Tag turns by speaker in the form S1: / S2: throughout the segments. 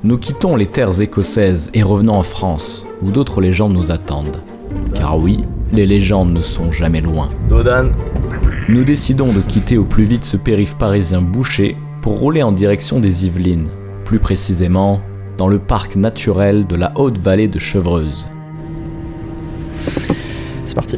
S1: Nous quittons les terres écossaises et revenons en France, où d'autres légendes nous attendent. Car oui, les légendes ne sont jamais loin.
S2: Dodan.
S1: Nous décidons de quitter au plus vite ce périph' parisien bouché pour rouler en direction des Yvelines, plus précisément dans le parc naturel de la haute vallée de Chevreuse.
S2: C'est parti.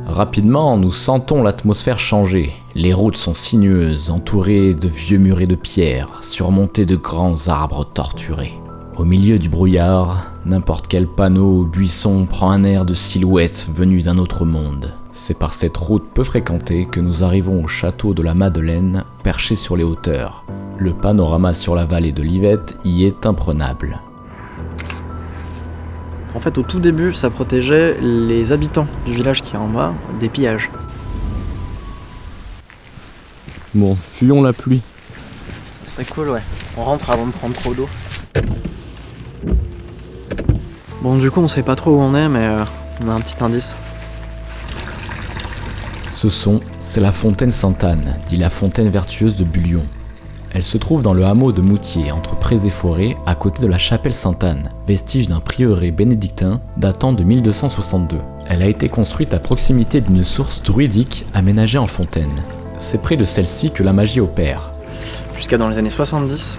S1: Rapidement, nous sentons l'atmosphère changer. Les routes sont sinueuses, entourées de vieux murets de pierre, surmontées de grands arbres torturés. Au milieu du brouillard, n'importe quel panneau ou buisson prend un air de silhouette venue d'un autre monde. C'est par cette route peu fréquentée que nous arrivons au château de la Madeleine, perché sur les hauteurs. Le panorama sur la vallée de l'Yvette y est imprenable.
S2: En fait, au tout début, ça protégeait les habitants du village qui est en bas des pillages.
S3: Bon, fuyons la pluie.
S2: Ce serait cool, ouais. On rentre avant de prendre trop d'eau. Bon, du coup, on sait pas trop où on est, mais on a un petit indice.
S1: C'est la fontaine Sainte-Anne, dit la fontaine vertueuse de Bullion. Elle se trouve dans le hameau de Moutier, entre Prés et Forêts, à côté de la chapelle Sainte-Anne, vestige d'un prieuré bénédictin datant de 1262. Elle a été construite à proximité d'une source druidique aménagée en fontaine. C'est près de celle-ci que la magie opère.
S2: Jusqu'à dans les années 70,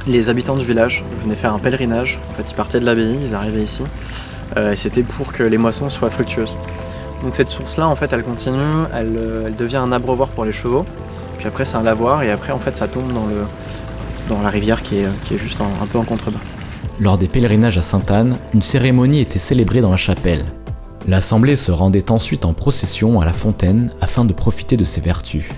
S2: les habitants du village venaient faire un pèlerinage. En fait, ils partaient de l'abbaye, ils arrivaient ici, et c'était pour que les moissons soient fructueuses. Donc cette source-là, en fait, elle continue, elle devient un abreuvoir pour les chevaux. Puis après c'est un lavoir et après en fait ça tombe dans la rivière qui est juste un peu en contrebas.
S1: Lors des pèlerinages à Sainte-Anne, une cérémonie était célébrée dans la chapelle. L'assemblée se rendait ensuite en procession à la fontaine afin de profiter de ses vertus.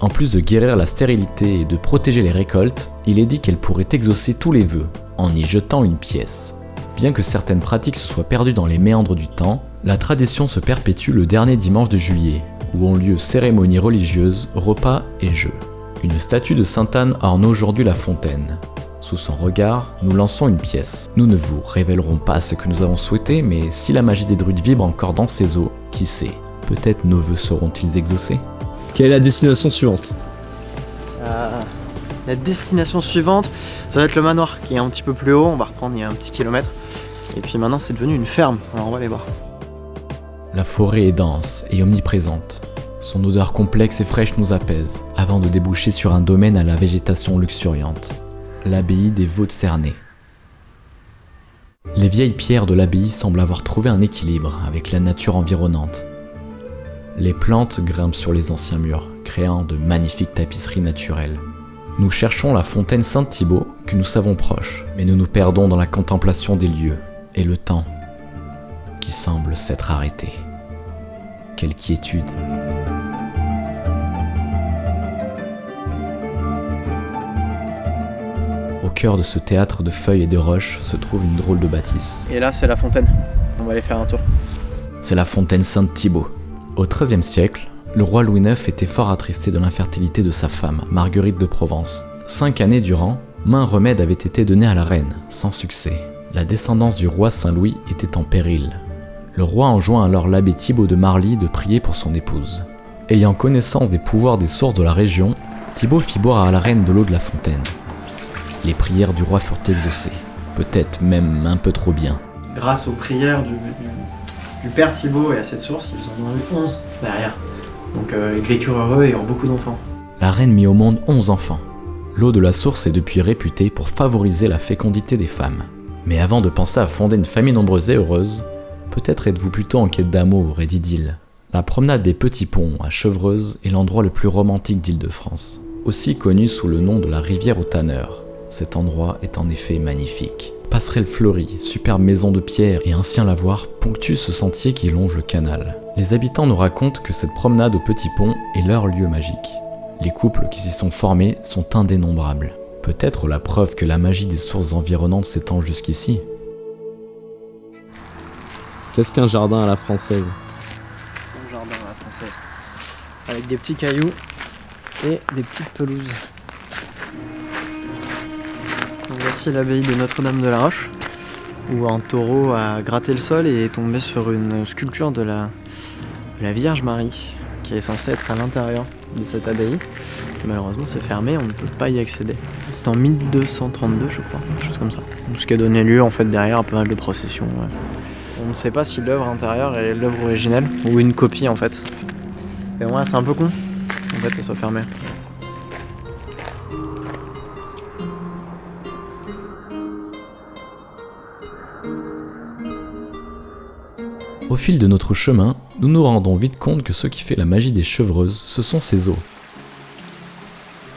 S1: En plus de guérir la stérilité et de protéger les récoltes, il est dit qu'elle pourrait exaucer tous les vœux en y jetant une pièce. Bien que certaines pratiques se soient perdues dans les méandres du temps, la tradition se perpétue le dernier dimanche de juillet, où ont lieu cérémonies religieuses, repas et jeux. Une statue de Sainte-Anne orne aujourd'hui la fontaine. Sous son regard, nous lançons une pièce. Nous ne vous révélerons pas ce que nous avons souhaité, mais si la magie des druides vibre encore dans ces eaux, qui sait, peut-être nos vœux seront-ils exaucés ?
S3: Quelle est la destination suivante ?
S2: La destination suivante, ça va être le manoir qui est un petit peu plus haut, on va reprendre il y a un petit kilomètre. Et puis maintenant c'est devenu une ferme, alors on va aller voir.
S1: La forêt est dense et omniprésente. Son odeur complexe et fraîche nous apaise, avant de déboucher sur un domaine à la végétation luxuriante, l'abbaye des Vaux de Cernay. Les vieilles pierres de l'abbaye semblent avoir trouvé un équilibre avec la nature environnante. Les plantes grimpent sur les anciens murs, créant de magnifiques tapisseries naturelles. Nous cherchons la fontaine Saint-Thibaut que nous savons proche, mais nous nous perdons dans la contemplation des lieux et le temps qui semble s'être arrêté. Quelle quiétude! Au cœur de ce théâtre de feuilles et de roches se trouve une drôle de bâtisse.
S2: Et là c'est la fontaine, on va aller faire un tour.
S1: C'est la fontaine Saint-Thibaut. Au XIIIe siècle, le roi Louis IX était fort attristé de l'infertilité de sa femme, Marguerite de Provence. 5 années durant, maints remèdes avaient été donnés à la reine, sans succès. La descendance du roi Saint-Louis était en péril. Le roi enjoint alors l'abbé Thibaut de Marly de prier pour son épouse. Ayant connaissance des pouvoirs des sources de la région, Thibaut fit boire à la reine de l'eau de la fontaine. Les prières du roi furent exaucées, peut-être même un peu trop bien.
S2: Grâce aux prières du père Thibaut et à cette source, ils en ont eu 11 derrière. Donc ils vécurent heureux et ont beaucoup d'enfants.
S1: La reine mit au monde 11 enfants. L'eau de la source est depuis réputée pour favoriser la fécondité des femmes. Mais avant de penser à fonder une famille nombreuse et heureuse, peut-être êtes-vous plutôt en quête d'amour et d'idylle. La promenade des Petits Ponts à Chevreuse est l'endroit le plus romantique d'Île-de-France, aussi connu sous le nom de la rivière aux tanneurs. Cet endroit est en effet magnifique. Passerelles fleuries, superbes maisons de pierre et anciens lavoirs ponctuent ce sentier qui longe le canal. Les habitants nous racontent que cette promenade aux Petits Ponts est leur lieu magique. Les couples qui s'y sont formés sont indénombrables. Peut-être la preuve que la magie des sources environnantes s'étend jusqu'ici.
S3: Qu'est-ce qu'un jardin à la française ?
S2: Un jardin à la française. Avec des petits cailloux et des petites pelouses. Donc voici l'abbaye de Notre-Dame de la Roche. où un taureau a gratté le sol et est tombé sur une sculpture de la Vierge Marie qui est censée être à l'intérieur de cette abbaye. Malheureusement c'est fermé, on ne peut pas y accéder. C'est en 1232 je crois, quelque chose comme ça. Ce qui a donné lieu en fait derrière à pas mal de processions. Ouais. On ne sait pas si l'œuvre intérieure est l'œuvre originelle ou une copie en fait. Et ouais, c'est un peu con en fait ça soit fermé.
S1: Au fil de notre chemin, nous nous rendons vite compte que ce qui fait la magie des Chevreuses, ce sont ces eaux.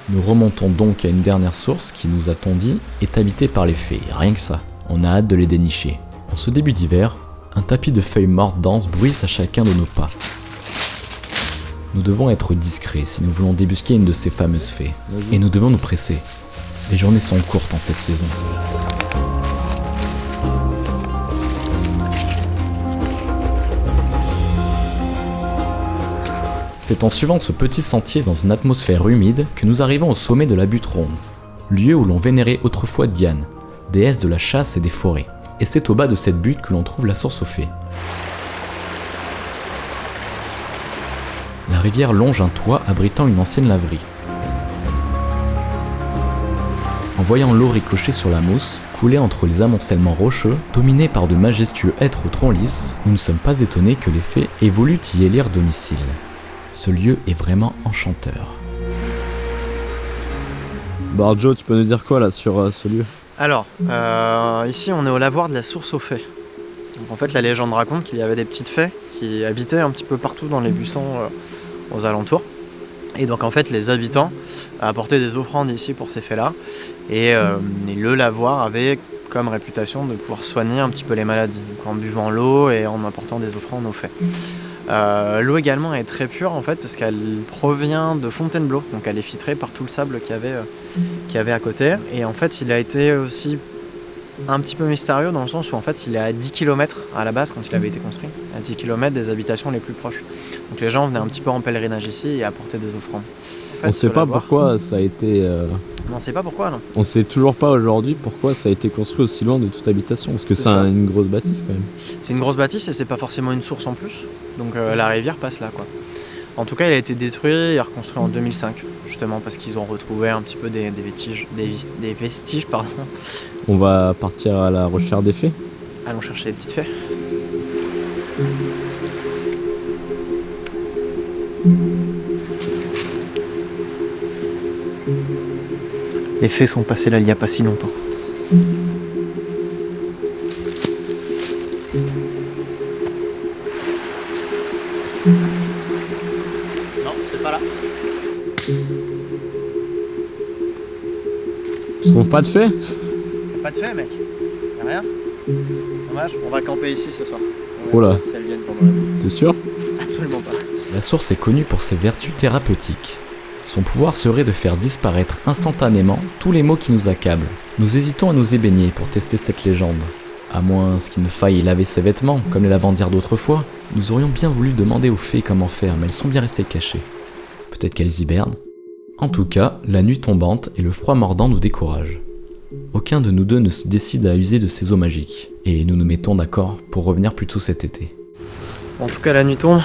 S1: Nous remontons donc à une dernière source qui, nous a-t-on dit, est habitée par les fées, rien que ça. On a hâte de les dénicher. En ce début d'hiver, un tapis de feuilles mortes denses bruisse à chacun de nos pas. Nous devons être discrets si nous voulons débusquer une de ces fameuses fées. Et nous devons nous presser. Les journées sont courtes en cette saison. C'est en suivant ce petit sentier dans une atmosphère humide que nous arrivons au sommet de la butte ronde, lieu où l'on vénérait autrefois Diane, déesse de la chasse et des forêts. Et c'est au bas de cette butte que l'on trouve la source aux fées. La rivière longe un toit abritant une ancienne laverie. En voyant l'eau ricocher sur la mousse, couler entre les amoncellements rocheux, dominés par de majestueux êtres aux troncs lisses, nous ne sommes pas étonnés que les fées aient voulu y élire domicile. Ce lieu est vraiment enchanteur.
S3: Barjo, tu peux nous dire quoi là sur ce lieu?
S2: Alors, ici on est au lavoir de la source aux fées. Donc, en fait la légende raconte qu'il y avait des petites fées qui habitaient un petit peu partout dans les buissons aux alentours. Et donc en fait les habitants apportaient des offrandes ici pour ces fées-là. Et le lavoir avait comme réputation de pouvoir soigner un petit peu les maladies. Donc, en buvant l'eau et en apportant des offrandes aux fées. L'eau également est très pure en fait parce qu'elle provient de Fontainebleau, donc elle est filtrée par tout le sable qu'il y avait à côté. Et en fait il a été aussi un petit peu mystérieux dans le sens où en fait il est à 10 km à la base quand il avait été construit, à 10 km des habitations les plus proches. Donc les gens venaient un petit peu en pèlerinage ici et apportaient des offrandes. En fait,
S3: on sait pas pourquoi ça a été...
S2: On sait pas pourquoi non.
S3: On sait toujours pas aujourd'hui pourquoi ça a été construit aussi loin de toute habitation, parce que c'est une grosse bâtisse quand même.
S2: C'est une grosse bâtisse et c'est pas forcément une source en plus, donc la rivière passe là quoi. En tout cas il a été détruit et reconstruit en 2005, justement parce qu'ils ont retrouvé un petit peu des vestiges. Pardon.
S3: On va partir à la recherche des fées.
S2: Allons chercher les petites fées. Les fées sont passées là il n'y a pas si longtemps. Non, c'est pas là.
S3: Tu trouves pas de fées?
S2: Y'a pas de fées mec. Y'a rien. Dommage, on va camper ici ce soir.
S3: Oh là.
S2: Si elles viennent pendant la nuit.
S3: T'es sûr?
S2: Absolument pas.
S1: La source est connue pour ses vertus thérapeutiques. Son pouvoir serait de faire disparaître instantanément tous les maux qui nous accablent. Nous hésitons à nous y baigner pour tester cette légende. À moins qu'il ne faille laver ses vêtements, comme les lavandières d'autrefois, nous aurions bien voulu demander aux fées comment faire, mais elles sont bien restées cachées. Peut-être qu'elles hibernent. En tout cas, la nuit tombante et le froid mordant nous découragent. Aucun de nous deux ne se décide à user de ces eaux magiques, et nous nous mettons d'accord pour revenir plus tôt cet été.
S2: En tout cas, la nuit tombe.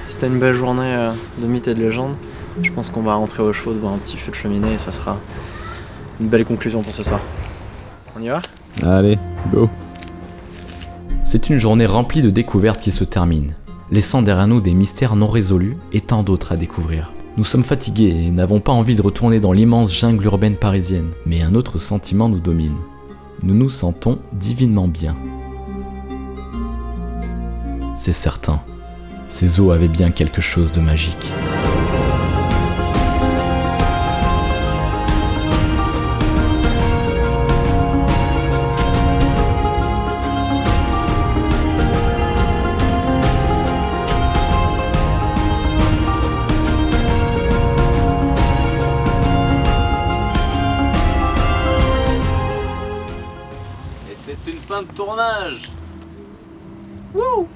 S2: C'était une belle journée de mythes et de légendes. Je pense qu'on va rentrer au chaud devant un petit feu de cheminée et ça sera une belle conclusion pour ce soir. On y va ?
S3: Allez, go.
S1: C'est une journée remplie de découvertes qui se termine, laissant derrière nous des mystères non résolus et tant d'autres à découvrir. Nous sommes fatigués et n'avons pas envie de retourner dans l'immense jungle urbaine parisienne, mais un autre sentiment nous domine. Nous nous sentons divinement bien. C'est certain, ces eaux avaient bien quelque chose de magique.
S4: Et c'est une fin de tournage. Wouh!